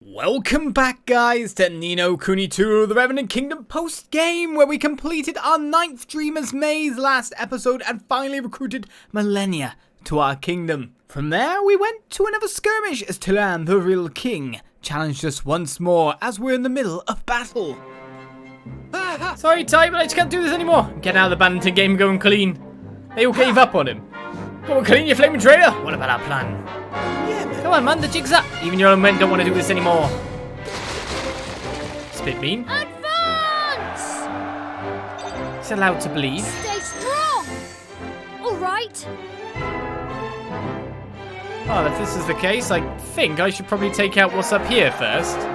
Welcome back, guys, to Ni No Kuni 2, the Revenant Kingdom post-game, where we completed our 9th Dreamer's Maze last episode and finally recruited millennia to our kingdom. From there, we went to another skirmish as Tyran, the real king, challenged us once more as we're in the middle of battle. Sorry, Ty, but I just can't do this anymore. Get out of the Revenant game and going clean. They all gave up on him. Go on, clean, you flaming traitor. What about our plan? Come on, man, the jig's up. Even your own men don't want to do this anymore. It's a bit mean. Advance! It's allowed to bleed. Stay strong! Alright. Well, if this is the case, I think I should probably take out what's up here first. Advance!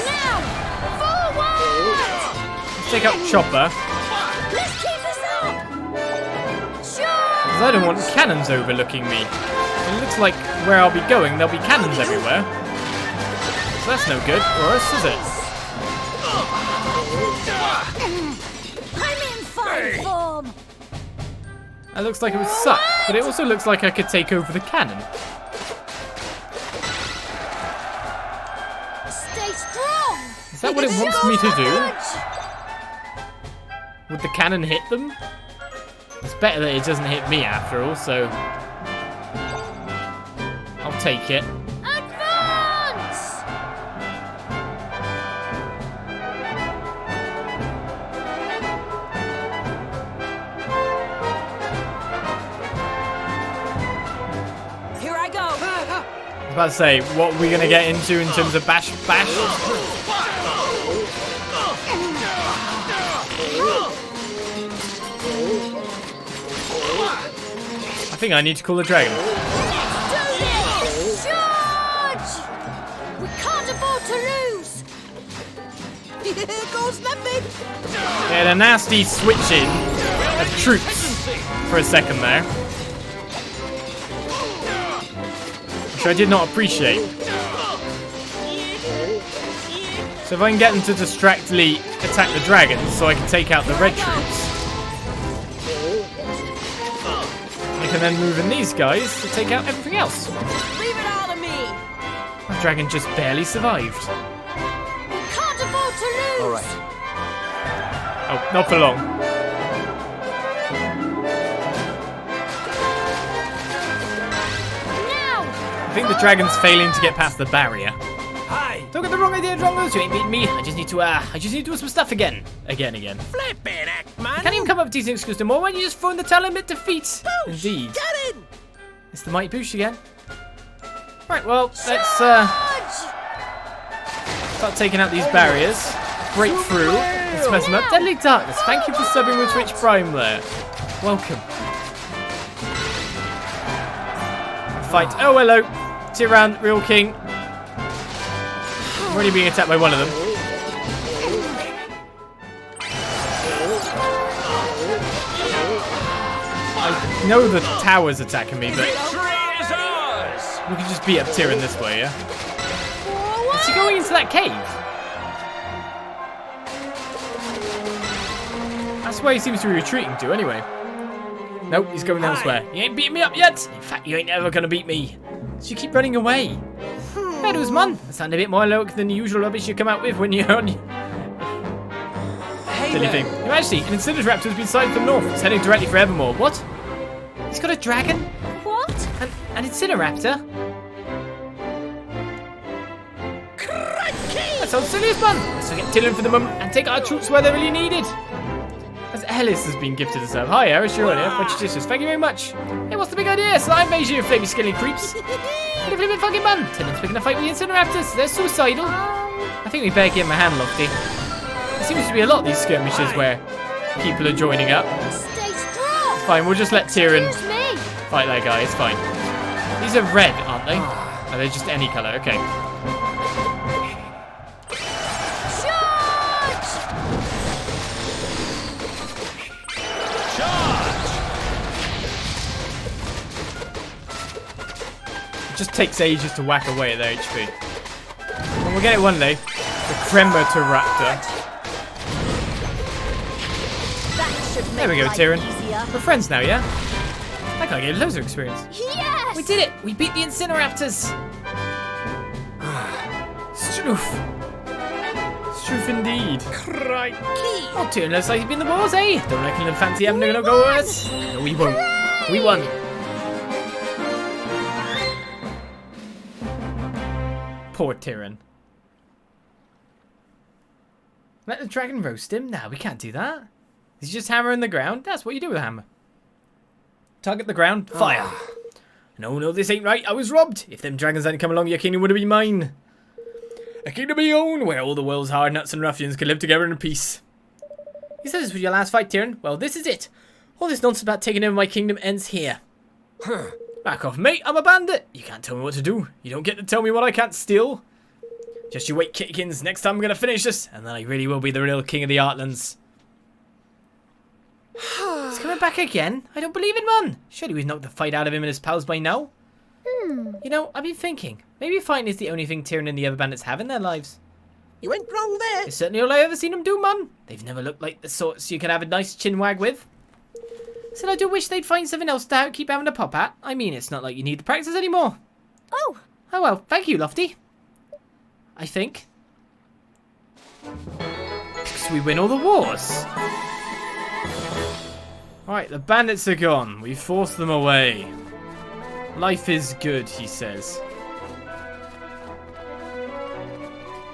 Now! Forward! Let's take out Chopper. Let's keep us up! Because I don't want cannons overlooking me. It looks like where I'll be going, there'll be cannons everywhere. So that's no good for us, is it? I'm in fine form! That looks like it would suck, but it also looks like I could take over the cannon. Stay strong! Is that what it wants me to do? Would the cannon hit them? It's better that it doesn't hit me after all, so I'll take it. Advance! Here I go! I was about to say, what are we going to get into in terms of bash? I think I need to call the dragon. Let's do this! Charge! We can't afford to lose! Here goes nothing! They had a nasty switching of troops for a second there, which I did not appreciate. So if I can get them to distractedly attack the dragons so I can take out the red troops, I can then move in these guys to take out everything else. Leave it all to me! My dragon just barely survived. We can't afford to lose! Alright. Oh, not for long. Now! I think the dragon's failing to get past the barrier. Hi. Don't get the wrong idea, Drongos. You ain't beating me. I just need to do some stuff again. Again. Flippin' act, man. Can't even come up with decent excuse no more. Why don't you just phone the tell him it defeats? Indeed. Get in. It's the mighty boosh again. Right, well, let's start taking out these barriers. Break through. Let's mess them up. Deadly Darkness. Thank you for subbing with Twitch Prime there. Welcome. Fight. Oh, hello. Tyran, real king. I'm already being attacked by one of them. I know the tower's attacking me, but we can just beat up Tyran this way, yeah? Is he going into that cave? That's where he seems to be retreating to, anyway. Nope, he's going elsewhere. You ain't beating me up yet. In fact, you ain't ever gonna beat me. So you keep running away. That was man. That sounded a bit more heroic than the usual rubbish you come out with when you're on. Silly thing. Your Majesty, an Incineraptor has been sighted from north. It's heading directly for Evermore. What? He's got a dragon? What? An Incineraptor? That sounds serious, man. Let's get Tyran for the moment and take our troops where they're really needed. As Ellis has been gifted us up. Hi, Eris, you're on here. Much judicious. Thank you very much. Hey, what's the big idea? Slime invasion, you flamey skelly creeps. What a flippin' fucking man. Tyran's picking a fight with the Incineraptors. They're suicidal. I think we better give him a hand, Lofty. There seems to be a lot of these skirmishes where people are joining up. Stay strong! Fine, we'll just let Tyran Excuse me! fight that guy. It's fine. These are red, aren't they? Are they just any colour? Okay. It just takes ages to whack away at their HP. And we'll get it one day. The Crematoraptor. That should There we go, life Tyran. easier. We're friends now, yeah? That guy gave loads of experience. Yeah! Yes! We did it! We beat the Incineraptors! Stroof! Stroof indeed. Crikey! Oh, Tyran looks like he's been in the wars, eh? Don't reckon them fancy having to go with us? No, we won't. We won. Poor Tyran. Let the dragon roast him? Nah, we can't do that. He's just hammering the ground. That's what you do with a hammer. Target the ground, fire. No, this ain't right. I was robbed. If them dragons hadn't come along, your kingdom would have been mine. A kingdom of your own, where all the world's hard nuts and ruffians can live together in peace. You said this was your last fight, Tyran. Well, this is it. All this nonsense about taking over my kingdom ends here. Back off, mate. I'm a bandit. You can't tell me what to do. You don't get to tell me what I can't steal. Just you wait, Kitkins. Next time I'm going to finish this, and then I really will be the real king of the Heartlands. He's coming back again? I don't believe it, man. Surely we've knocked the fight out of him and his pals by now. You know, I've been thinking. Maybe fighting is the only thing Tyran and the other bandits have in their lives. You went wrong there. It's certainly all I ever seen them do, man. They've never looked like the sorts you can have a nice chin wag with. Still, I do wish they'd find something else to keep having a pop at. I mean, it's not like you need the practice anymore. Oh! Oh well, thank you, Lofty. I think. Because we win all the wars. Alright, the bandits are gone. We forced them away. Life is good, he says.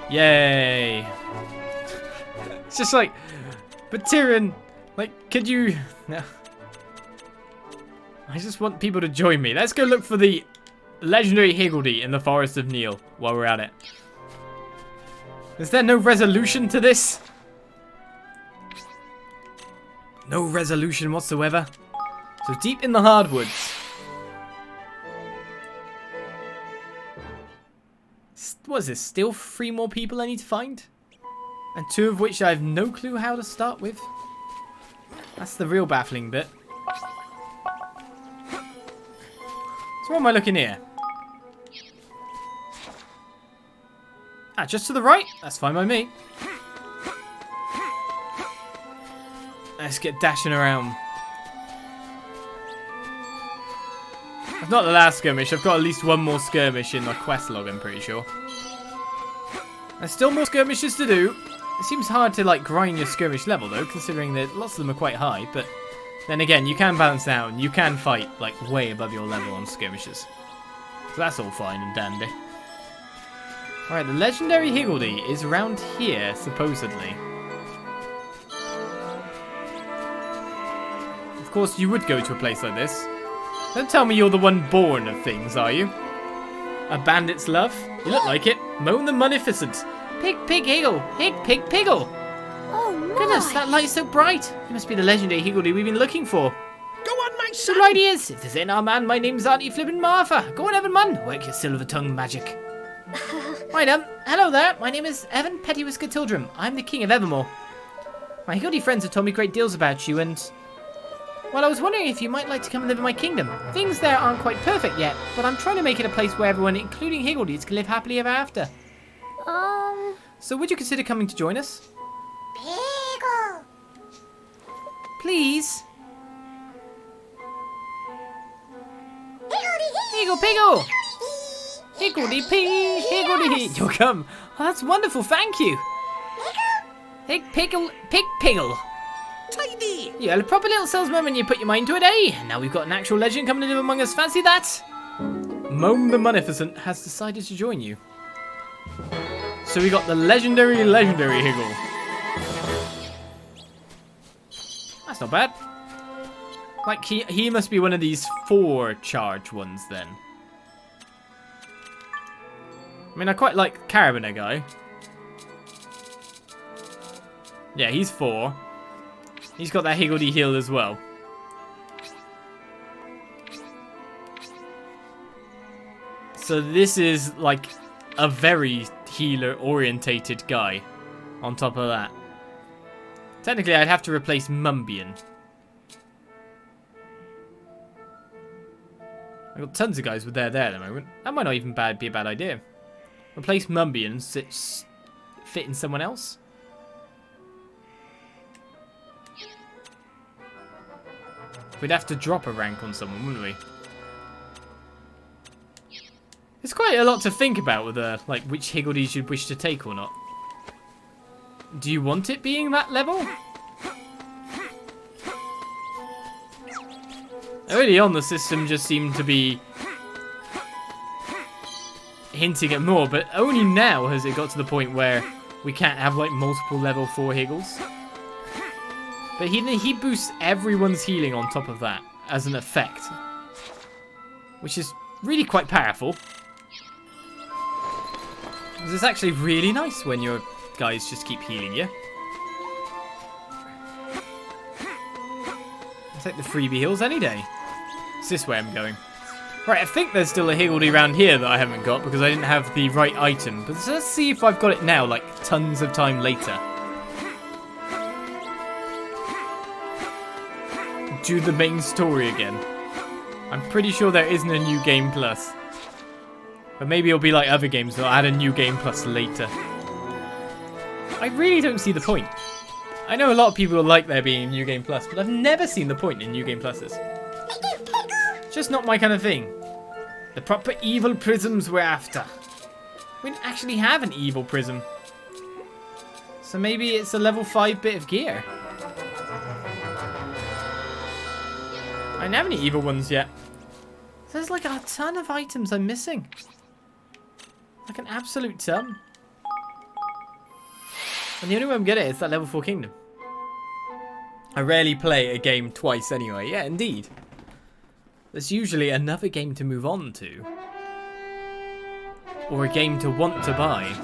Yay. It's just like, but Tyran, like, could you... No. I just want people to join me. Let's go look for the Legendary Higgledy in the Forest of Neil while we're at it. Is there no resolution to this? No resolution whatsoever. So deep in the hardwoods. What is this? Still 3 more people I need to find? And 2 of which I have no clue how to start with. That's the real baffling bit. So what am I looking here? Ah, just to the right? That's fine by me. Let's get dashing around. It's not the last skirmish. I've got at least 1 more skirmish in my quest log, I'm pretty sure. There's still more skirmishes to do. It seems hard to, like, grind your skirmish level, though, considering that lots of them are quite high. But then again, you can balance out, and you can fight, like, way above your level on skirmishes. So that's all fine and dandy. Alright, the Legendary Higgledy is around here, supposedly. Of course, you would go to a place like this. Don't tell me you're the one born of things, are you? A bandit's love? You look like it. Moan the Munificent. Pig, pig, higgle. Hig, pig, piggle. Oh my! Goodness, that light's so bright. You must be the Legendary Higgledy we've been looking for. Go on, my So son. right he is. If this ain't our man, my name's Auntie Flippin' Martha. Go on, Evan, man. Work your silver tongue magic. Right, hello there. My name is Evan Pettiwhisker Tildrum. I'm the king of Evermore. My Higgledy friends have told me great deals about you, and... well, I was wondering if you might like to come and live in my kingdom. Things there aren't quite perfect yet, but I'm trying to make it a place where everyone, including Higgledies, can live happily ever after. So would you consider coming to join us? Piggle! Please? Higgledy! Higgle piggle! Higgledy pig! Higgledy! You'll come. Oh, that's wonderful, thank you. Pig piggle, pig piggle. Tidy. You had a proper little salesman when you put your mind to it, eh? Now we've got an actual legend coming to live among us. Fancy that? Mome the Munificent has decided to join you. So we got the Legendary Higgle. That's not bad. Like, he must be one of these 4 charge ones, then. I mean, I quite like Carabiner guy. Yeah, he's 4. He's got that Higgledy heal as well. So this is like a very healer-orientated guy on top of that. Technically, I'd have to replace Mumbian. I've got tons of guys with there at the moment. That might not even be a bad idea. Replace Mumbian and fit in someone else. We'd have to drop a rank on someone, wouldn't we? It's quite a lot to think about with like which Higgledies you'd wish to take or not. Do you want it being that level? Early on, the system just seemed to be hinting at more, but only now has it got to the point where we can't have like multiple level 4 Higgles. But he boosts everyone's healing on top of that as an effect, which is really quite powerful. It's actually really nice when your guys just keep healing you. I'll take the freebie heals any day. It's this way I'm going. Right, I think there's still a Higgledy around here that I haven't got because I didn't have the right item. But let's see if I've got it now, like tons of time later. Do the main story again. I'm pretty sure there isn't a new game plus. But maybe it'll be like other games that'll add a new game plus later. I really don't see the point. I know a lot of people like there being a new game plus, but I've never seen the point in new game pluses. Just not my kind of thing. The proper evil prisms we're after. We didn't actually have an evil prism. So maybe it's a level 5 bit of gear. I don't have any evil ones yet. There's like a ton of items I'm missing. Like an absolute ton. And the only way I'm getting it is that level 4 kingdom. I rarely play a game twice anyway. Yeah, indeed. There's usually another game to move on to. Or a game to want to buy.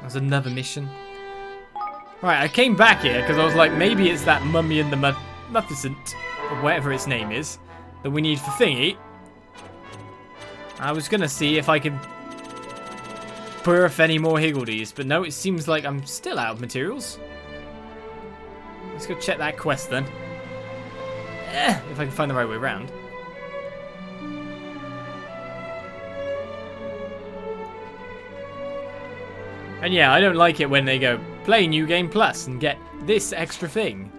There's another mission. Right, I came back here because I was like, maybe it's that mummy and the Maleficent, or whatever its name is, that we need for thingy. I was going to see if I could birth any more Higgledies, but no, it seems like I'm still out of materials. Let's go check that quest then. If I can find the right way around. And yeah, I don't like it when they go, play New Game Plus and get this extra thing.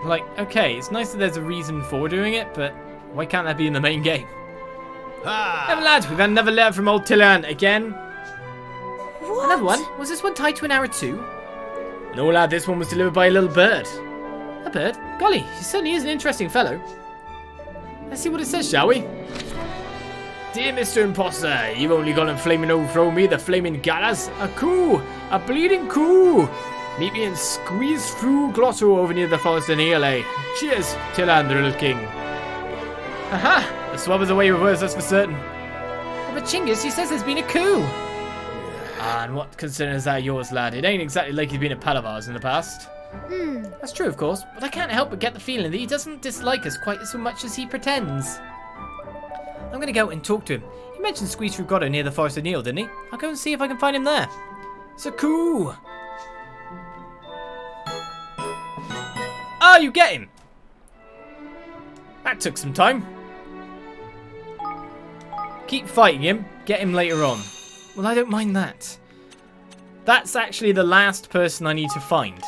Like, okay, it's nice that there's a reason for doing it, but why can't that be in the main game? Evan lad, we've had another letter from old Tyran again. What? Another one? Was this one tied to an arrow too? No lad, this one was delivered by a little bird. A bird? Golly, he certainly is an interesting fellow. Let's see what it says, shall we? Dear Mr. Imposter, you've only gone and flaming overthrown me, the flaming galas. A coup! A bleeding coup! Meet me in Squeeze Through Grotto over near the forest in LA. Cheers, Tyran, the little king. Aha! The swab is away with us, that's for certain. Oh, but Chinggis, he says there's been a coup. Ah, and what concern is that yours, lad? It ain't exactly like he's been a pal of ours in the past. That's true, of course, but I can't help but get the feeling that he doesn't dislike us quite so much as he pretends. I'm going to go and talk to him. He mentioned Squeeze Through Grotto near the Forest of Neil, didn't he? I'll go and see if I can find him there. It's a coup! Oh, you get him! That took some time. Keep fighting him, get him later on. Well, I don't mind that. That's actually the last person I need to find.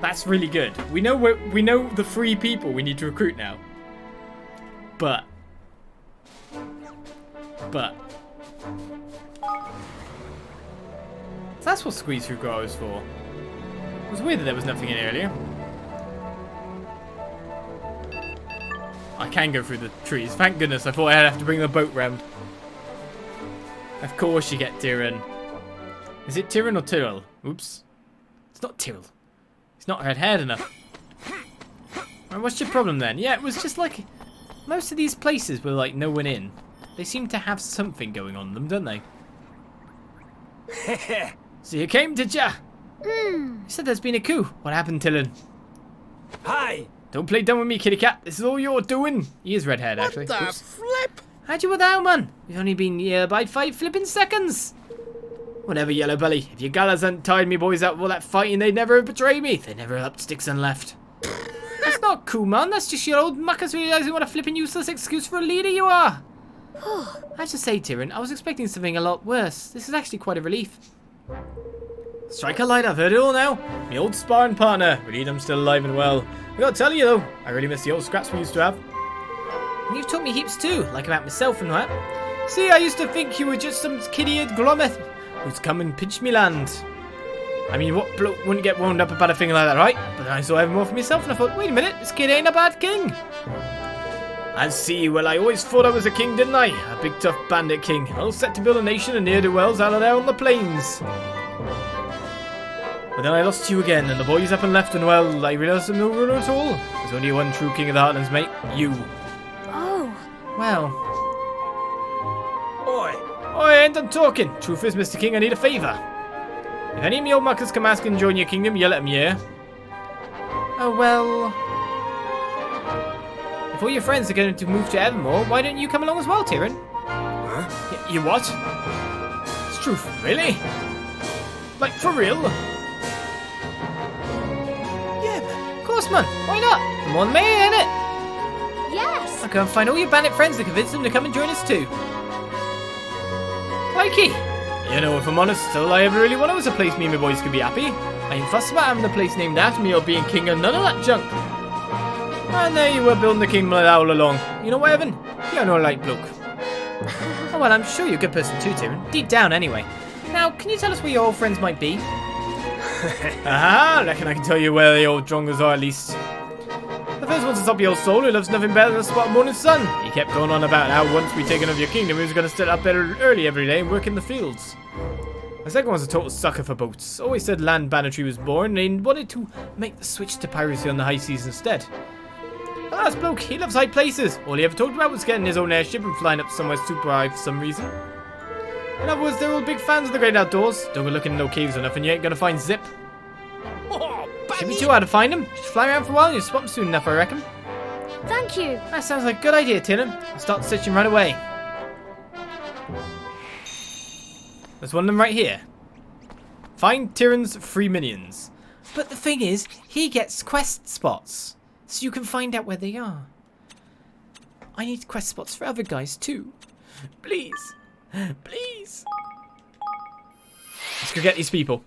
That's really good. We know the 3 people we need to recruit now. But that's what Squeeze Through Grotto is for. It was weird that there was nothing in it earlier. I can go through the trees. Thank goodness. I thought I'd have to bring the boat round. Of course you get Tyran. Is it Tyran or Tyrrell? Oops. It's not Tyrrell. He's not red-haired enough. Right, what's your problem then? Yeah, it was just like... Most of these places with like no one in, they seem to have something going on in them, don't they? So you came, did ya? You said there's been a coup. What happened, Tyran? Hi. Don't play dumb with me, kitty cat. This is all you're doing. He is red-haired, actually. What the Oops. flip? How'd you without, man? We've only been here by 5 flipping seconds. Whatever, yellow belly. If your galas hadn't tied me boys out with all that fighting, they'd never have betrayed me. They'd never have upped sticks and left. That's not cool, man. That's just your old muckers realising what a flipping useless excuse for a leader you are. I have to say, Tyran, I was expecting something a lot worse. This is actually quite a relief. Strike a light, I've heard it all now. My old sparring partner. Relieved I'm still alive and well. I gotta tell you though, I really miss the old scraps we used to have. And you've taught me heaps too, like about myself and that. See, I used to think you were just some kid-eared glometh who's come and pinched me land. I mean, what bloke wouldn't get wound up about a thing like that, right? But then I saw Evermore for myself and I thought, wait a minute, this kid ain't a bad king. I see, well, I always thought I was a king, didn't I? A big tough bandit king, all set to build a nation and near the wells out of there on the plains. But then I lost you again, and the boys up and left, and well, I realised I'm no ruler at all. There's only one true king of the Heartlands, mate. You. Oh. Well. Oi! I ain't done talking. Truth is, Mr. King, I need a favour. If any of me old muckers come ask and join your kingdom, you let them, yeah? Oh, well... If all your friends are going to move to Evermore, why don't you come along as well, Tyran? Huh? You what? It's truth, really? Like, for real? Yeah, man. Of course, man. Why not? Come on, me, ain't it? Yes. I'll go and find all your bandit friends and convince them to come and join us too. Likey. You know, if I'm honest, all I ever really wanted was a place me and my boys could be happy. I ain't fussed about having the place named after me or being king or none of that junk. And there you were building the kingdom like that all along. You know what, Evan? You're no light bloke. Oh, well, I'm sure you're a good person too, Tyran. Deep down, anyway. Now, can you tell us where your old friends might be? Aha! Reckon I can tell you where the old drongers are, at least. The first one's to stop your old soul who loves nothing better than a spot of morning sun. He kept going on about how once we'd taken over your kingdom, he was going to sit up better early every day and work in the fields. The second one's a total sucker for boats. Always said land banditry was boring and he wanted to make the switch to piracy on the high seas instead. The last bloke, he loves high places. All he ever talked about was getting his own airship and flying up somewhere super high for some reason. In other words, they're all big fans of the great outdoors. Don't go looking in no caves or nothing, you ain't gonna find Zip. Oh, Shouldn't be too hard to find him. Just fly around for a while and you'll spot him soon enough, I reckon. Thank you. That sounds like a good idea, Tyran. I'll start searching right away. There's one of them right here. Find Tyran's free minions. But the thing is, he gets quest spots. So you can find out where they are. I need quest spots for other guys too. Please. Please. Let's go get these people.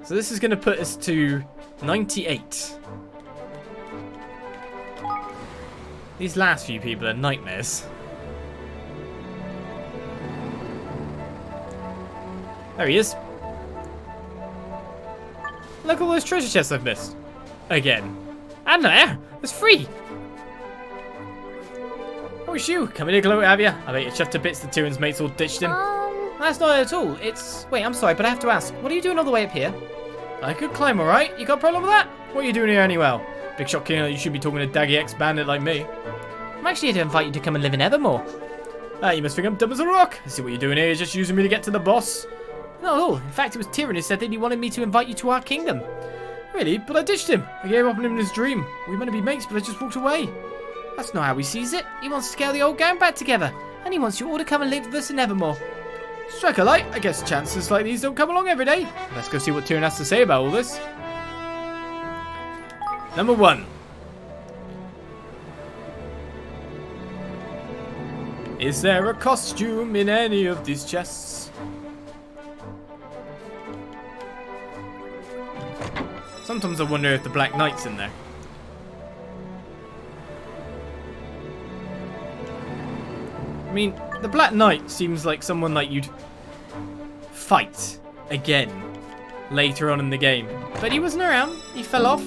So this is going to put us to 98. These last few people are nightmares. There he is. Look at all those treasure chests I've missed. Again. And there! It's free! Oh, shoo! Come here, glow, have ya? I bet you're chuffed to bits the Tyran's mates all ditched him. That's not it at all. It's... Wait, I'm sorry, but I have to ask. What are you doing all the way up here? I could climb, alright? You got a problem with that? What are you doing here anyway? Big shot king, you should be talking to Daggy ex-bandit like me. I'm actually here to invite you to come and live in Evermore. You must think I'm dumb as a rock. I see what you're doing here. You're just using me to get to the boss. Not at all. In fact, it was Tyran who said that he wanted me to invite you to our kingdom. Really? But I ditched him. I gave up on him in his dream. We were meant to be mates, but I just walked away. That's not how he sees it. He wants to get the old gang back together. And he wants you all to come and live with us in Evermore. Strike a light. I guess chances like these don't come along every day. Let's go see what Tyran has to say about all this. Number 1. Is there a costume in any of these chests? Sometimes I wonder if the Black Knight's in there. I mean, the Black Knight seems like someone like you'd fight again later on in the game. But he wasn't around. He fell off.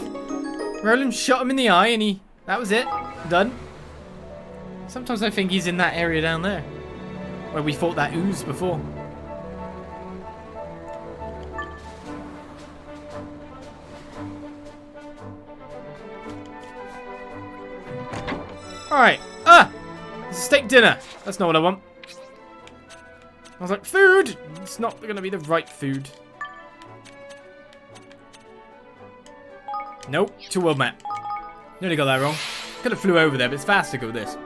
Roland shot him in the eye and that was it. Done. Sometimes I think he's in that area down there where we fought that ooze before. Alright. It's a steak dinner. That's not what I want. I was like, food! It's not going to be the right food. Nope. Too world map. Nearly got that wrong. Could have flew over there, but it's faster to go this.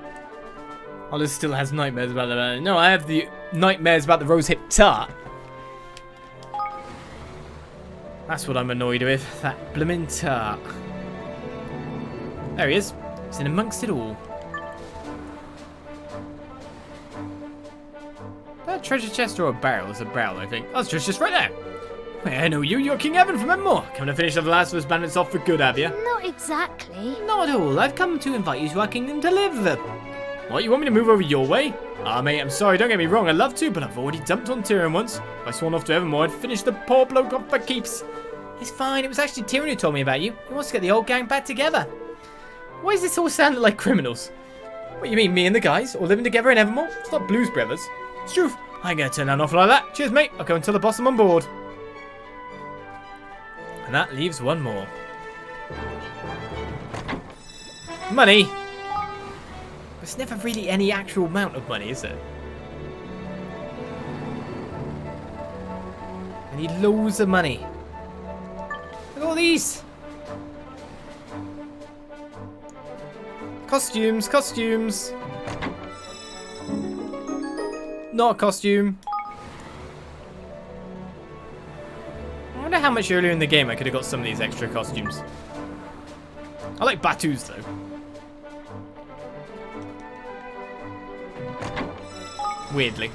Oliz still has nightmares about that. No, I have the nightmares about the rose hip tart. That's what I'm annoyed with. That blimmin' tart. There he is. He's in amongst it all. That treasure chest or a barrel? It's a barrel, I think. Oh, it's treasure chest right there. Hey, I know you. You're King Evan from Evermore. Coming to finish the last of us bandits off for good, have you? Not exactly. Not at all. I've come to invite you to our kingdom to live. What, you want me to move over your way? Ah, mate, I'm sorry. Don't get me wrong. I'd love to, but I've already dumped on Tyran once. If I swan off to Evermore, I'd finish the poor bloke off for keeps. It's fine. It was actually Tyran who told me about you. He wants to get the old gang back together. Why does this all sound like criminals? What, you mean me and the guys all living together in Evermore? It's not Blues Brothers. It's truth. I ain't gonna turn down an offer like that. Cheers, mate. I'll go and tell the boss I'm on board. And that leaves one more. Money. There's never really any actual amount of money, is there? I need loads of money. Look at all these. Costumes, costumes. Not a costume. I wonder how much earlier in the game I could have got some of these extra costumes. I like Batus though. Weirdly.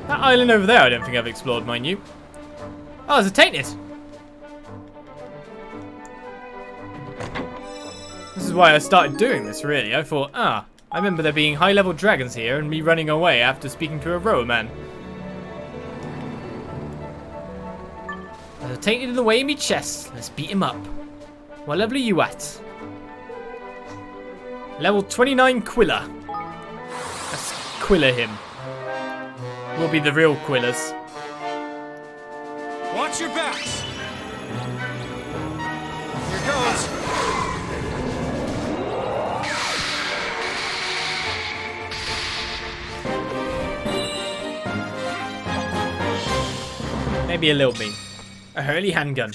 That island over there I don't think I've explored, mind you. Oh, there's a tainted. This is why I started doing this, really. I thought, I remember there being high-level dragons here and me running away after speaking to a rower man. There's a tainted in the way in me chest. Let's beat him up. What level are you at? Level 29 Quiller. Let's Quiller him. We'll be the real Quillers. Watch your backs. Here goes. Maybe a little beam. A hurley handgun.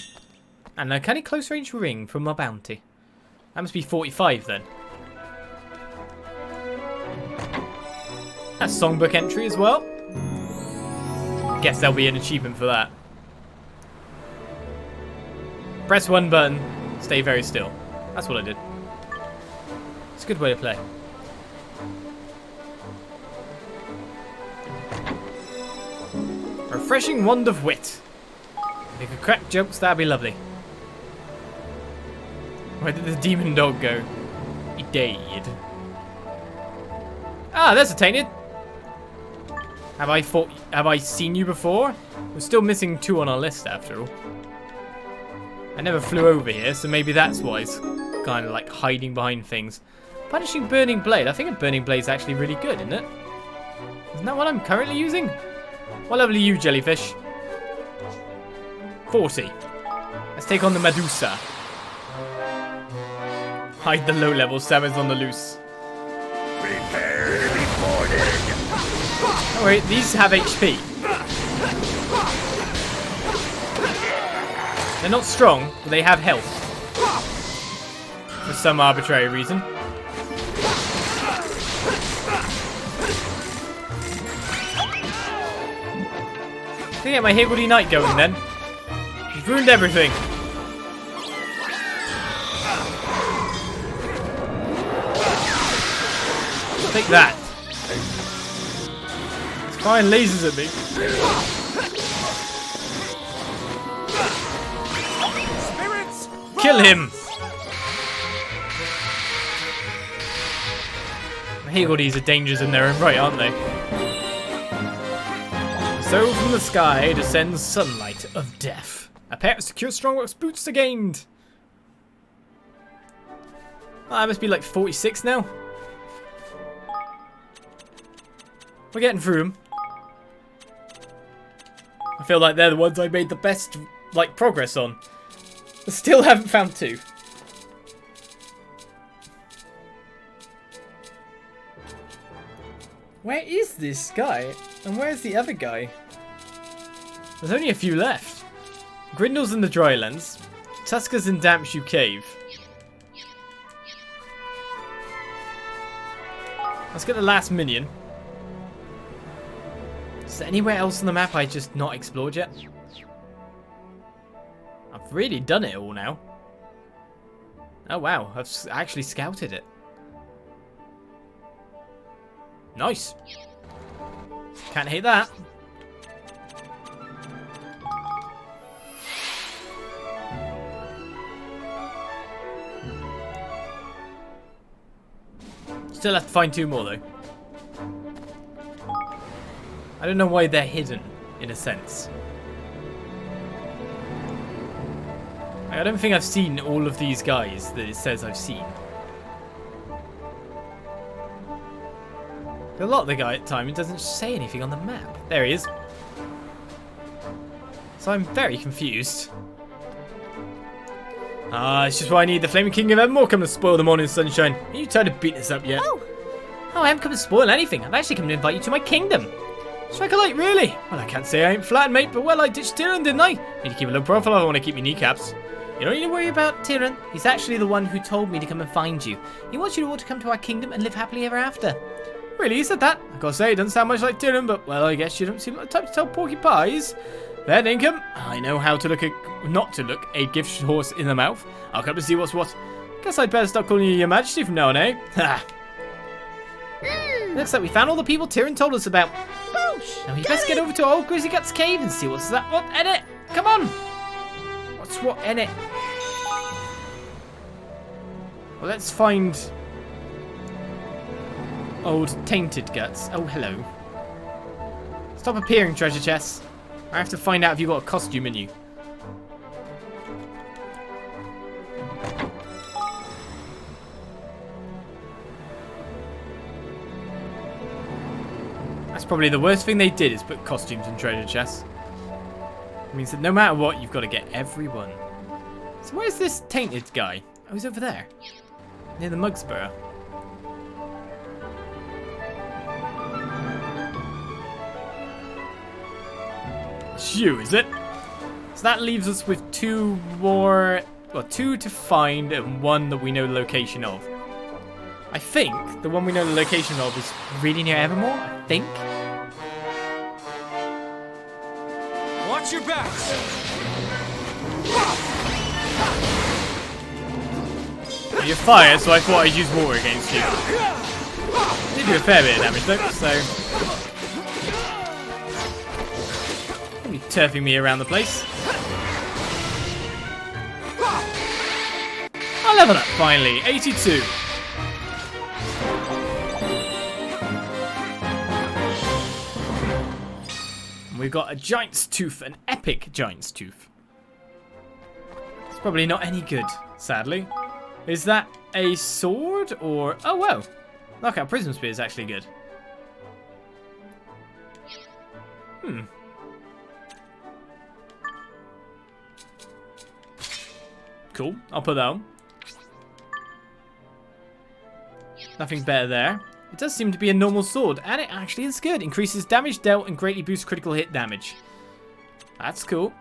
And a kind of close range ring from my bounty. That must be 45 then. That's songbook entry as well. Guess there'll be an achievement for that. Press one button, stay very still. That's what I did. It's a good way to play. Refreshing wand of wit. If you could crack jokes, that'd be lovely. Where did the demon dog go? He died. Ah, there's a tainted. Have I seen you before? We're still missing 2 on our list after all. I never flew over here, so maybe that's why it's kind of like hiding behind things. Punishing Burning Blade. I think a Burning Blade is actually really good, isn't it? Isn't that what I'm currently using? What level are you, jellyfish? 40. Let's take on the Medusa. Hide the low level, Samus on the loose. Prepare to be boarded. Oh wait, these have HP. They're not strong, but they have health. For some arbitrary reason. Can I get my Higgledy Knight going then? You've ruined everything. Take that. It's firing lasers at me. Spirits, Kill him. Higgledies are dangerous in their own right, aren't they? So from the sky descends sunlight of death. A pair of secure strongbox boots are gained. Oh, I must be like 46 now. We're getting through them. I feel like they're the ones I made the best like progress on. I still haven't found 2. Where is this guy? And where's the other guy? There's only a few left. Grindle's in the Drylands. Tusker's in Dampshoe Cave. Let's get the last minion. Is there anywhere else on the map I just not explored yet? I've really done it all now. Oh wow, I've actually scouted it. Nice. Can't hate that. Still have to find 2 more though. I don't know why they're hidden, in a sense. I don't think I've seen all of these guys that it says I've seen. A lot of the guy at the time, it doesn't say anything on the map. There he is. So I'm very confused. It's just why I need the Flaming King of Evermore come to spoil the morning sunshine. Are you tired of beating us up yet? Oh, I haven't come to spoil anything. I've actually come to invite you to my kingdom. Strike a light, really? Well, I can't say I ain't flattered, mate, but well, I ditched Tyran, didn't I? Need to keep a low profile if I want to keep your kneecaps. You don't need to worry about Tyran. He's actually the one who told me to come and find you. He wants you all to come to our kingdom and live happily ever after. Really, he said that? I gotta say, it doesn't sound much like Tyran, but well, I guess you don't seem like the type to tell porky pies. Fair dinkum. I know how to look not to look a gift horse in the mouth. I'll come to see what's what. Guess I'd better stop calling you Your Majesty from now on, eh? Ha! Looks like we found all the people Tyran told us about. Boosh! Now we best get over to old Grizzly Guts cave and see what's that. What in it? Come on! What's what in it? Well, let's find old Tainted Guts. Oh, hello. Stop appearing, treasure chests. I have to find out if you've got a costume in you. That's probably the worst thing they did is put costumes in treasure chests. It means that no matter what, you've got to get every one. So where's this tainted guy? Oh, he's over there. Near the Mugsborough. It's you, is it? So that leaves us with 2 more... Well, 2 to find and 1 that we know the location of. I think the one we know the location of is really near Evermore, I think. Watch your backs. You're fired, so I thought I'd use water against you. They do a fair bit of damage though, so... Don't be turfing me around the place. I'll level up, finally. 82. We've got a Giant's Tooth, an epic Giant's Tooth. It's probably not any good, sadly. Is that a sword or... Oh, well. Knockout Prism Spear is actually good. Cool. I'll put that on. Nothing better there. It does seem to be a normal sword, and it actually is good. Increases damage dealt and greatly boosts critical hit damage. That's cool.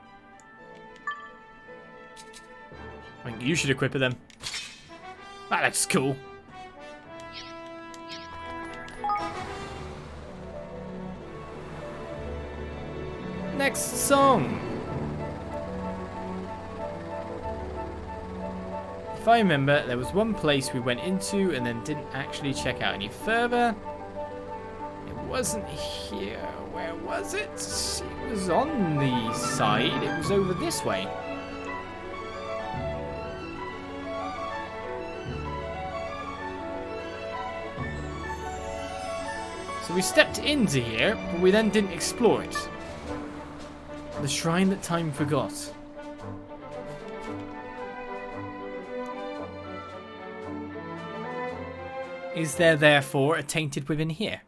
I think you should equip it then. That looks cool. Next song. If I remember, there was one place we went into and then didn't actually check out any further. It wasn't here. Where was it? It was on the side. It was over this way. So we stepped into here, but we then didn't explore it. The shrine that time forgot. Is there therefore a tainted within here?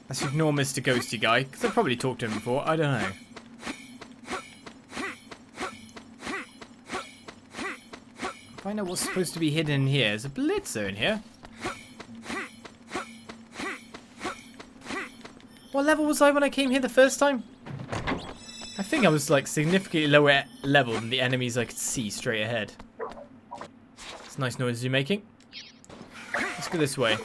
Let's ignore Mr. Ghosty guy, because I've probably talked to him before. I don't know. Find out what's supposed to be hidden in here. There's a blitzer in here. What level was I when I came here the first time? I think I was like significantly lower level than the enemies I could see straight ahead. It's nice noises you're making. Let's go this way.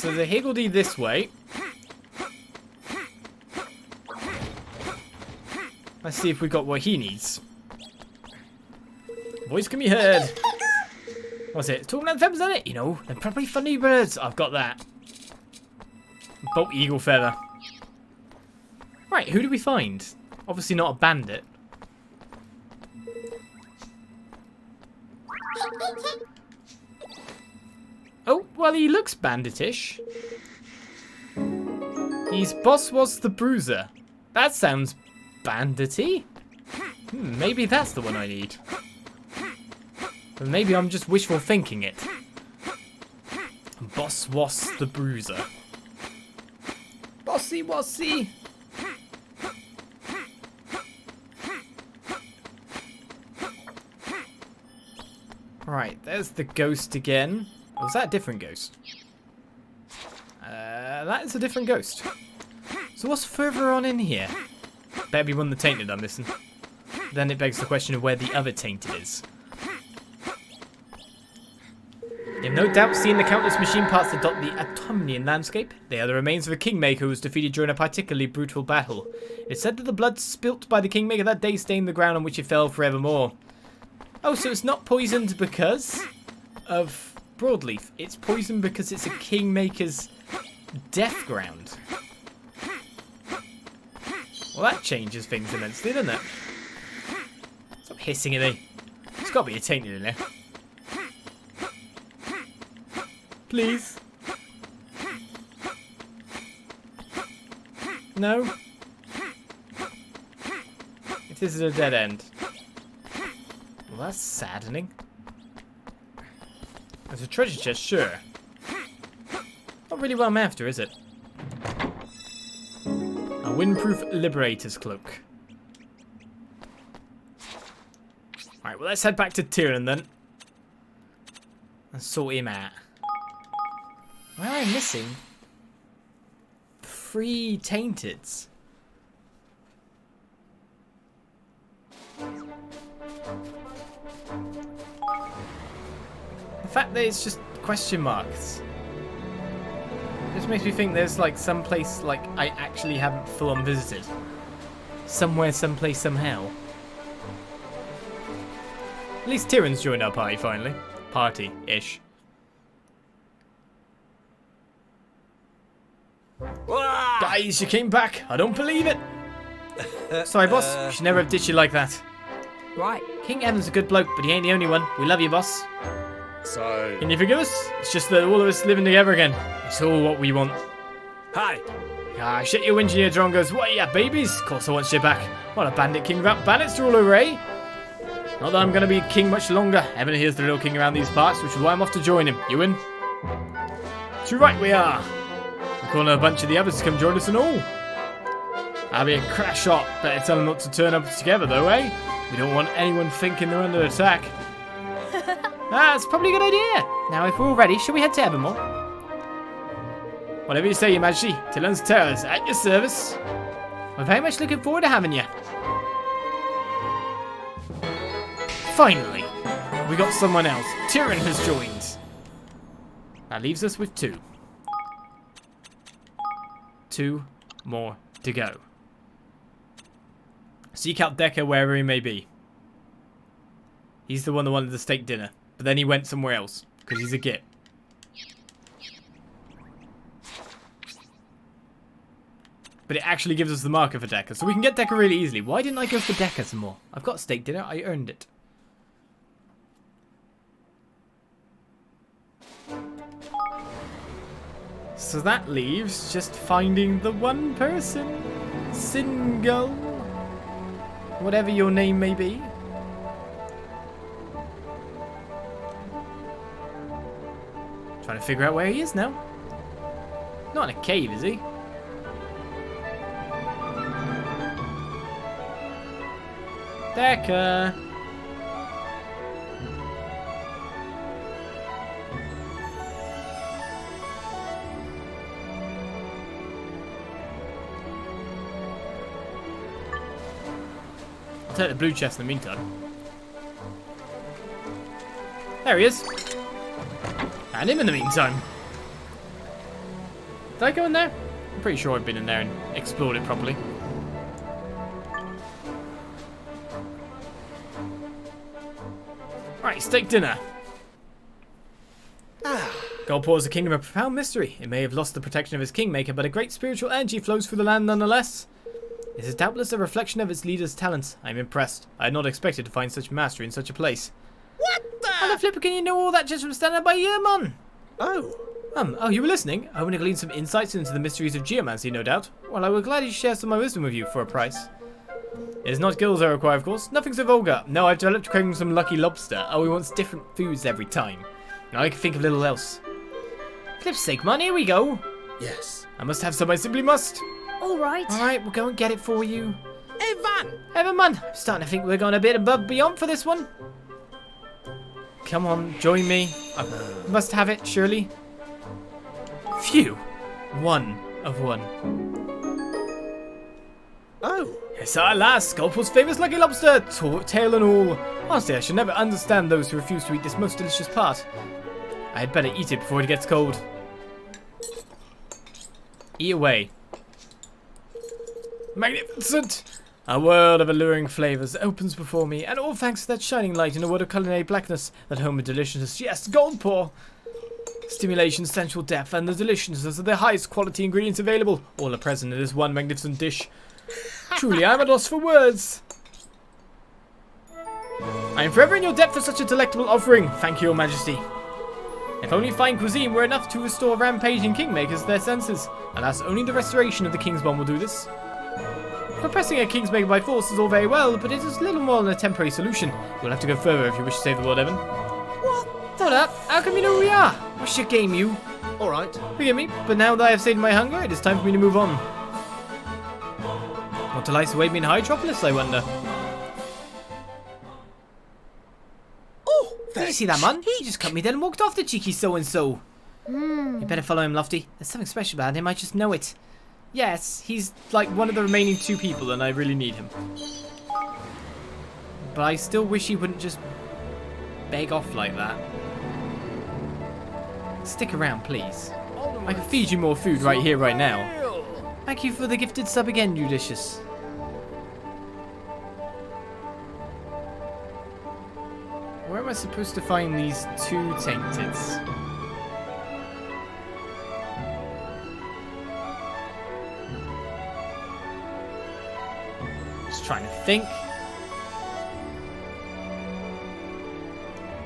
so the Higgledy this way. Let's see if we got what he needs. Voice can be heard. What's it? Talking anthems, isn't it? You know, they're probably funny birds. I've got that. Bolt eagle feather. Right, who do we find? Obviously not a bandit. Oh, well, he looks banditish. His boss was the Bruiser. That sounds bandity. Maybe that's the one I need. But maybe I'm just wishful thinking it. Boss was the Bruiser. Bossy Wossy. Right, there's the ghost again. Oh, was that a different ghost? That is a different ghost. So what's further on in here? Better be one of the tainted I'm missing. Then it begs the question of where the other tainted is. You have no doubt seen the countless machine parts that dot the Autumnian landscape. They are the remains of a Kingmaker who was defeated during a particularly brutal battle. It's said that the blood spilt by the Kingmaker that day stained the ground on which it fell forevermore. Oh, so it's not poisoned because of broadleaf. It's poisoned because it's a Kingmaker's death ground. Well, that changes things immensely, doesn't it? Stop hissing at me. There's got to be a tainted in there. Please. No? If this is a dead end. Well, that's saddening. There's a treasure chest, sure. Not really what I'm after, is it? A windproof liberator's cloak. Alright, well, let's head back to Tyran then. And sort him out. Why am I missing 3 tainteds? The fact that it's just question marks just makes me think there's like some place like I actually haven't full on visited. Somewhere, someplace, somehow. At least Tyran's joined our party finally. Party-ish. Guys, you came back. I don't believe it. Sorry, boss. We should never have ditched you like that. Right. King Evan's a good bloke, but he ain't the only one. We love you, boss. So... Can you forgive us? It's just that all of us living together again. It's all what we want. Hi. Ah, shit your engineer drongos. What are ya, babies? Of course I want you back. What a bandit king without bandits to rule over, eh? Not that I'm going to be king much longer. Evan here's the real king around these parts, which is why I'm off to join him. You in? Too right we are. We're calling a bunch of the others to come join us and all. That'll be a crash shot. Better tell them not to turn up together though, eh? We don't want anyone thinking they're under attack. That's probably a good idea. Now, if we're all ready, shall we head to Evermore? Whatever you say, Your Majesty. Tyran's Terrors, at your service. We're very much looking forward to having you. Finally, we got someone else. Tyran has joined. That leaves us with 2. 2 more to go. Seek out Dekkah wherever he may be. He's the one that wanted the steak dinner. But then he went somewhere else. Because he's a git. But it actually gives us the marker for Dekkah. So we can get Dekkah really easily. Why didn't I go for Dekkah some more? I've got steak dinner. I earned it. So that leaves just finding the one person. Single. Whatever your name may be. Trying to figure out where he is now. Not in a cave, is he? Dekkah. I'll take the blue chest in the meantime. There he is. And him in the meantime. Did I go in there? I'm pretty sure I've been in there and explored it properly. Right, steak dinner. Golpor is a kingdom of profound mystery. It may have lost the protection of its kingmaker, but a great spiritual energy flows through the land nonetheless. It is doubtless a reflection of its leader's talents. I am impressed. I had not expected to find such mastery in such a place. What the? How the flipper can you know all that just from standing by your man? Oh. Oh, you were listening? I want to glean some insights into the mysteries of geomancy, no doubt. Well, I will gladly share some of my wisdom with you for a price. It is not gills I require, of course. Nothing so vulgar. No, I've developed craving some lucky lobster. Oh, he wants different foods every time. Now I can think of little else. Flip's sake, man, here we go. Yes. I must have some, I simply must. Alright. Alright, we'll go and get it for you. Evan! Man, I'm starting to think we're going a bit above beyond for this one. Come on, join me. I must have it, surely. Phew. 1 of 1. Oh. Yes, at last, Golpor's famous lucky lobster, tail and all. Honestly, I should never understand those who refuse to eat this most delicious part. I had better eat it before it gets cold. Eat away. Magnificent! A world of alluring flavours opens before me, and all thanks to that shining light in a world of culinary blackness, that home of deliciousness, yes, Golpor! Stimulation, sensual depth, and the deliciousness of the highest quality ingredients available, all are present in this one magnificent dish. Truly, I am at loss for words. I am forever in your debt for such a delectable offering. Thank you, Your Majesty. If only fine cuisine were enough to restore rampaging kingmakers to their senses. Alas, only the restoration of the king's bond will do this. Repressing a kingsmaker by force is all very well, but it is little more than a temporary solution. You'll have to go further if you wish to save the world, Evan. What? Hold up, how come you know who we are? What's your game, you? Alright. Forgive me, but now that I have sated my hunger, it is time for me to move on. What delights await me in Hydropolis, I wonder? Oh, Did you see that, man? He just cut me dead and walked off, the cheeky so-and-so. You better follow him, Lofty. There's something special about him, I just know it. Yes, he's like one of the remaining 2 people and I really need him. But I still wish he wouldn't just beg off like that. Stick around, please. I can feed you more food right here, right now. Thank you for the gifted sub again, Judicious. Where am I supposed to find these 2 tainteds? Just trying to think.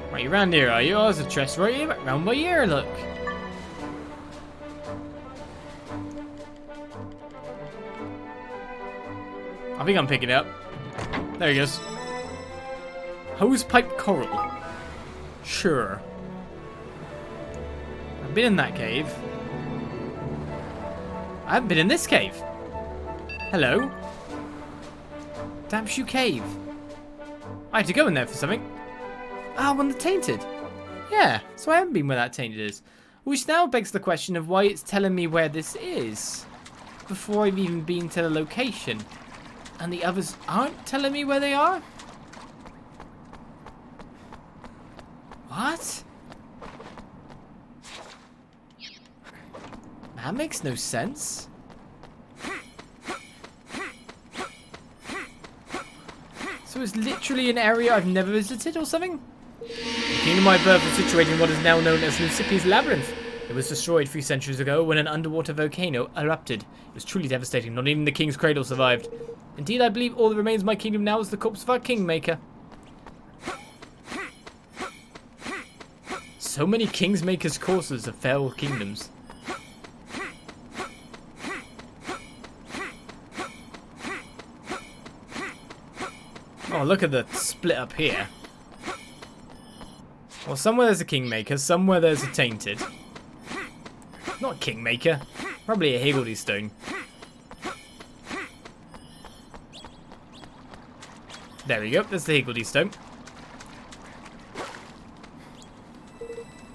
Right, you're around here, are you? Oh, there's a chest right here, round by here, look. I think I'm picking it up. There he goes. Hosepipe coral. Sure. I've been in that cave. I haven't been in this cave. Hello. Damp Shoe Cave. I had to go in there for something. Ah, one of the tainted. Yeah, so I haven't been where that tainted is. Which now begs the question of why it's telling me where this is before I've even been to the location. And the others aren't telling me where they are? What? That makes no sense. So it's literally an area I've never visited or something? The kingdom of my birth is situated in what is now known as Lucippi's Labyrinth. It was destroyed 3 centuries ago when an underwater volcano erupted. It was truly devastating. Not even the king's cradle survived. Indeed, I believe all that remains of my kingdom now is the corpse of our kingmaker. So many kingsmakers' courses of fell kingdoms. Oh, look at the split up here. Well, somewhere there's a kingmaker, somewhere there's a tainted. Not a kingmaker, probably a Higgledy stone. There we go, there's the Higgledy stone.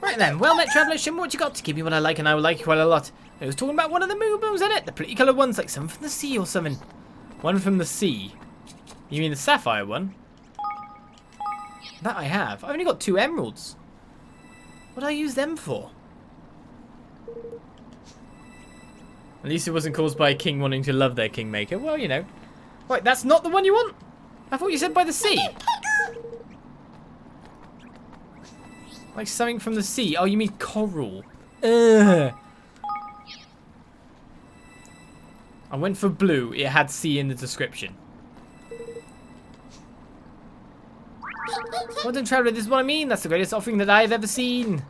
Right then, well met traveller, show me what you got to give me what I like and I will like you quite a lot. I was talking about one of the moon booms in it, the pretty coloured ones, like some from the sea or something. One from the sea. You mean the sapphire one? That I have. I've only got 2 emeralds. What do I use them for? At least it wasn't caused by a king wanting to love their kingmaker. Well, you know. Right, that's not the one you want? I thought you said by the sea. Like something from the sea. Oh, you mean coral. Ugh. I went for blue. It had sea in the description. Modern traveler, this is what I mean. That's the greatest offering that I've ever seen.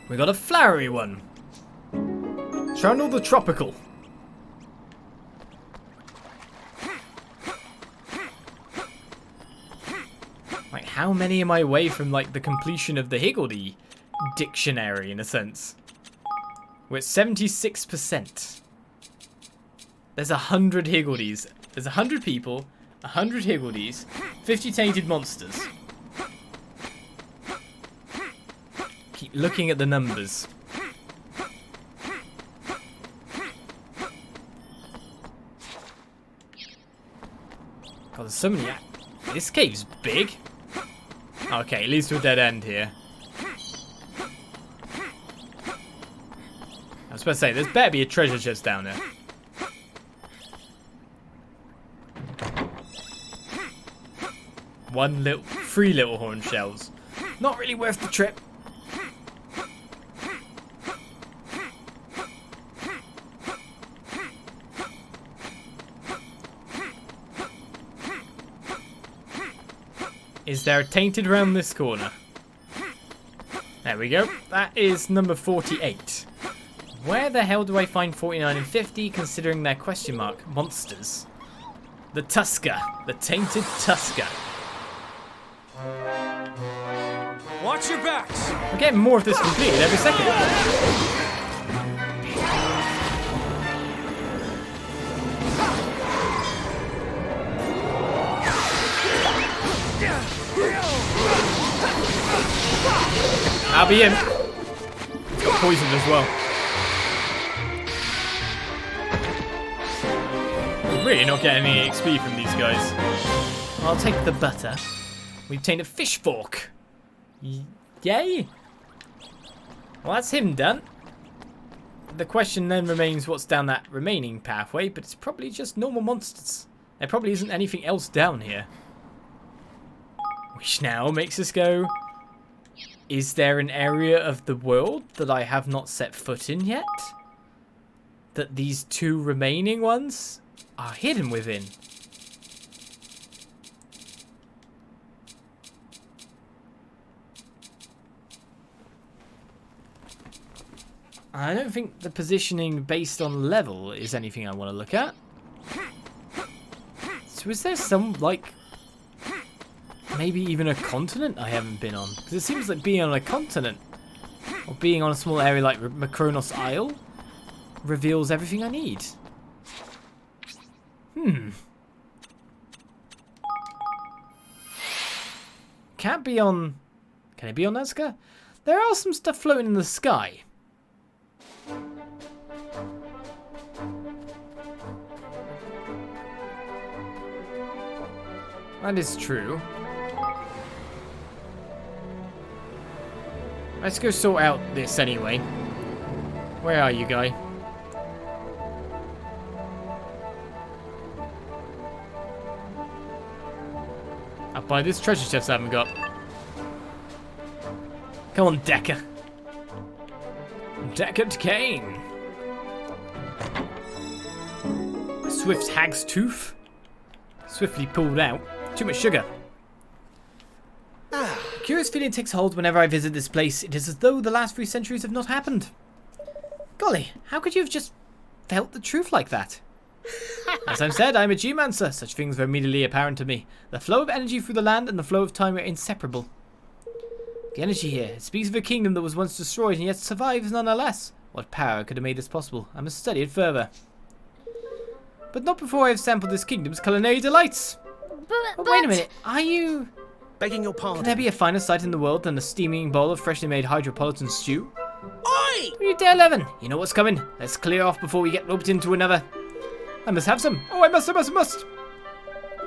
We got a flowery one. Channel the tropical. Like, how many am I away from, like, the completion of the Higgledy dictionary, in a sense? We're at 76%. There's 100 Higgledies. There's 100 people, 100 Higgledies, 50 tainted monsters. Keep looking at the numbers. God, there's so many. This cave's big. Okay, it leads to a dead end here. I was supposed to say, there's better be a treasure chest down there. Three little horn shells. Not really worth the trip. Is there a tainted around this corner? There we go. That is number 48. Where the hell do I find 49 and 50 considering their question mark monsters? The Tusker. The tainted Tusker. Watch your backs. We're getting more of this completed every second. I'll be in. He's got poisoned as well. We're really not getting any XP from these guys. I'll take the butter. We've obtained a fish fork. Yay! Well, that's him done. The question then remains what's down that remaining pathway, but it's probably just normal monsters. There probably isn't anything else down here. Which now makes us go, is there an area of the world that I have not set foot in yet? That these two remaining ones are hidden within? I don't think the positioning based on level is anything I want to look at. So is there some, like, maybe even a continent I haven't been on? Because it seems like being on a continent, or being on a small area like Macronos Isle, reveals everything I need. Can't be on... Can it be on Nazca? There are some stuff floating in the sky. That is true. Let's go sort out this anyway. Where are you, guy? I'll buy this treasure chest I haven't got. Come on, Dekkah. Dekkah Kane. Swift hag's tooth. Swiftly pulled out. Too much sugar. A curious feeling takes hold whenever I visit this place. It is as though the last 3 centuries have not happened. Golly, how could you have just felt the truth like that? As I've said, I'm a geomancer. Such things were immediately apparent to me. The flow of energy through the land and the flow of time are inseparable. The energy here, it speaks of a kingdom that was once destroyed and yet survives nonetheless. What power could have made this possible? I must study it further. But not before I have sampled this kingdom's culinary delights. But wait a minute, are you... Begging your pardon. Can there be a finer sight in the world than a steaming bowl of freshly made hydropolitan stew? Oi! You dare, Evan. You know what's coming. Let's clear off before we get roped into another. I must have some. Oh, I must.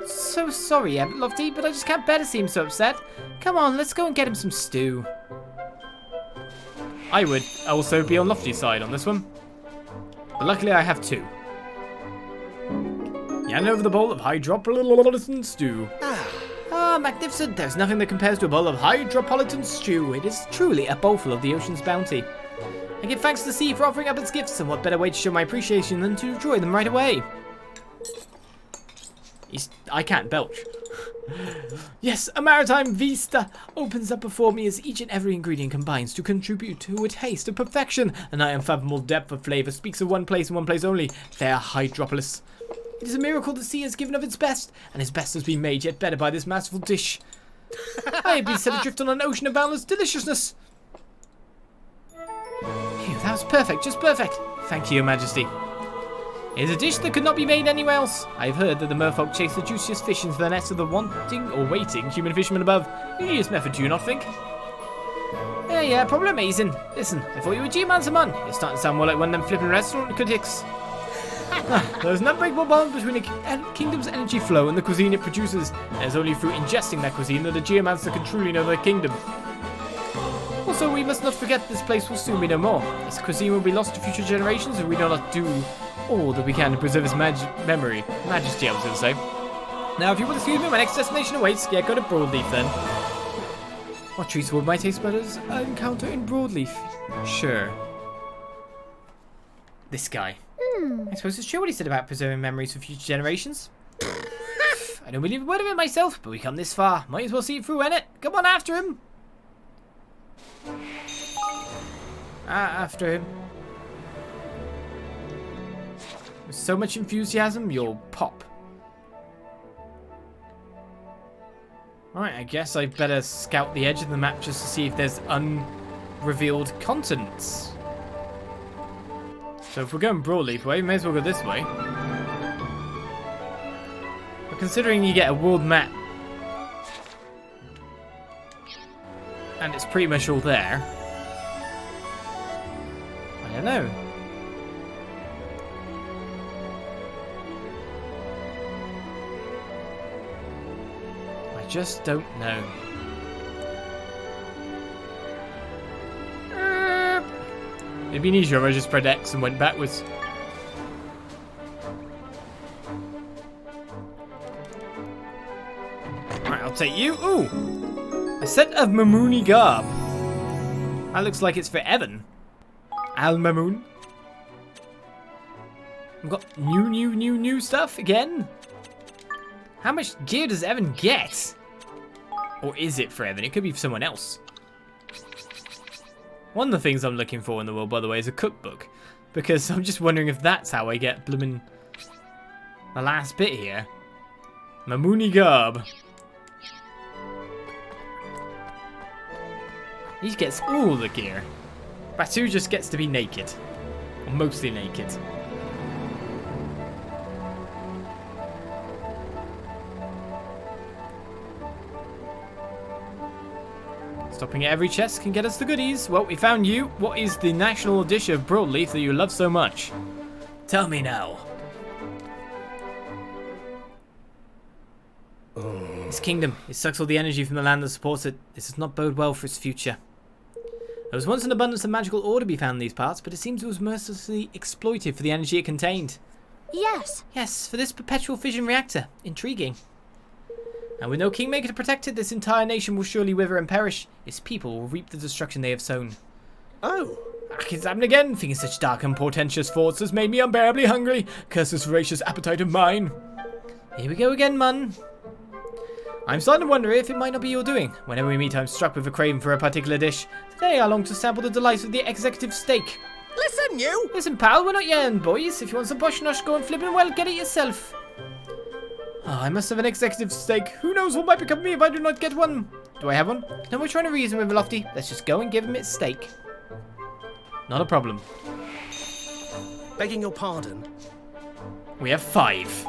So sorry, Lofty, but I just can't bear to see him so upset. Come on, let's go and get him some stew. I would also be on Lofty's side on this one. But luckily I have 2. Hand over the bowl of hydropolitan stew. Ah, magnificent. There's nothing that compares to a bowl of hydropolitan stew. It is truly a bowlful of the ocean's bounty. I give thanks to the sea for offering up its gifts, and what better way to show my appreciation than to enjoy them right away. I can't belch. Yes, a maritime vista opens up before me as each and every ingredient combines to contribute to a taste of perfection. An unfathomable depth of flavour speaks of one place and one place only, fair Hydropolis. It is a miracle the sea has given of its best, and its best has been made yet better by this masterful dish. I have been set adrift on an ocean of boundless deliciousness. Phew, that was perfect, just perfect. Thank you, Your Majesty. It is a dish that could not be made anywhere else. I have heard that the merfolk chase the juiciest fish into the nets of the wanting or waiting human fishermen above. Ingenious method, do you not think? Yeah, probably amazing. Listen, I thought you were G-Man, man. You're starting to sound more like one of them flipping restaurant critics. There's an unbreakable bond between a kingdom's energy flow and the cuisine it produces. And it's only through ingesting that cuisine that a geomancer can truly know their kingdom. Also, we must not forget this place will soon be no more. This cuisine will be lost to future generations if we do not do all that we can to preserve its majesty, I was going to say. Now, if you will excuse me, my next destination awaits. Yeah, go to Broadleaf then. What treats would my taste buds encounter in Broadleaf? Sure. This guy. I suppose it's true what he said about preserving memories for future generations. I don't believe a word of it myself, but we come this far. Might as well see it through, innit? Come on, after him. After him. With so much enthusiasm, you'll pop. Right, I guess I better scout the edge of the map just to see if there's unrevealed continents. So if we're going Broadleaf way, we may as well go this way. But considering you get a world map, and it's pretty much all there, I don't know. I just don't know. It'd been easier if I just pressed X and went backwards. Right, I'll take you. Ooh! A set of Mamooni garb. That looks like it's for Evan. Al Mamoon. We've got new stuff again. How much gear does Evan get? Or is it for Evan? It could be for someone else. One of the things I'm looking for in the world, by the way, is a cookbook. Because I'm just wondering if that's how I get bloomin' the last bit here. Mamooni garb. He gets all the gear. Batu just gets to be naked. Or mostly naked. Stopping at every chest can get us the goodies. Well, we found you. What is the national dish of Broadleaf that you love so much? Tell me now. This kingdom, it sucks all the energy from the land that supports it. This does not bode well for its future. There was once an abundance of magical ore to be found in these parts, but it seems it was mercilessly exploited for the energy it contained. Yes. Yes, for this perpetual fission reactor. Intriguing. And with no kingmaker to protect it, this entire nation will surely wither and perish. Its people will reap the destruction they have sown. Oh. It's happened again. Thinking such dark and portentous thoughts has made me unbearably hungry. Curse this voracious appetite of mine. Here we go again, mun. I'm starting to wonder if it might not be your doing. Whenever we meet, I'm struck with a craving for a particular dish. Today, I long to sample the delights of the executive steak. Listen, you! Listen, pal, we're not young boys. If you want some posh nosh, go and flippin' well, get it yourself. Oh, I must have an executive steak. Who knows what might become of me if I do not get one? Do I have one? No, we're trying to reason with Lofty. Let's just go and give him its steak. Not a problem. Begging your pardon. We have 5.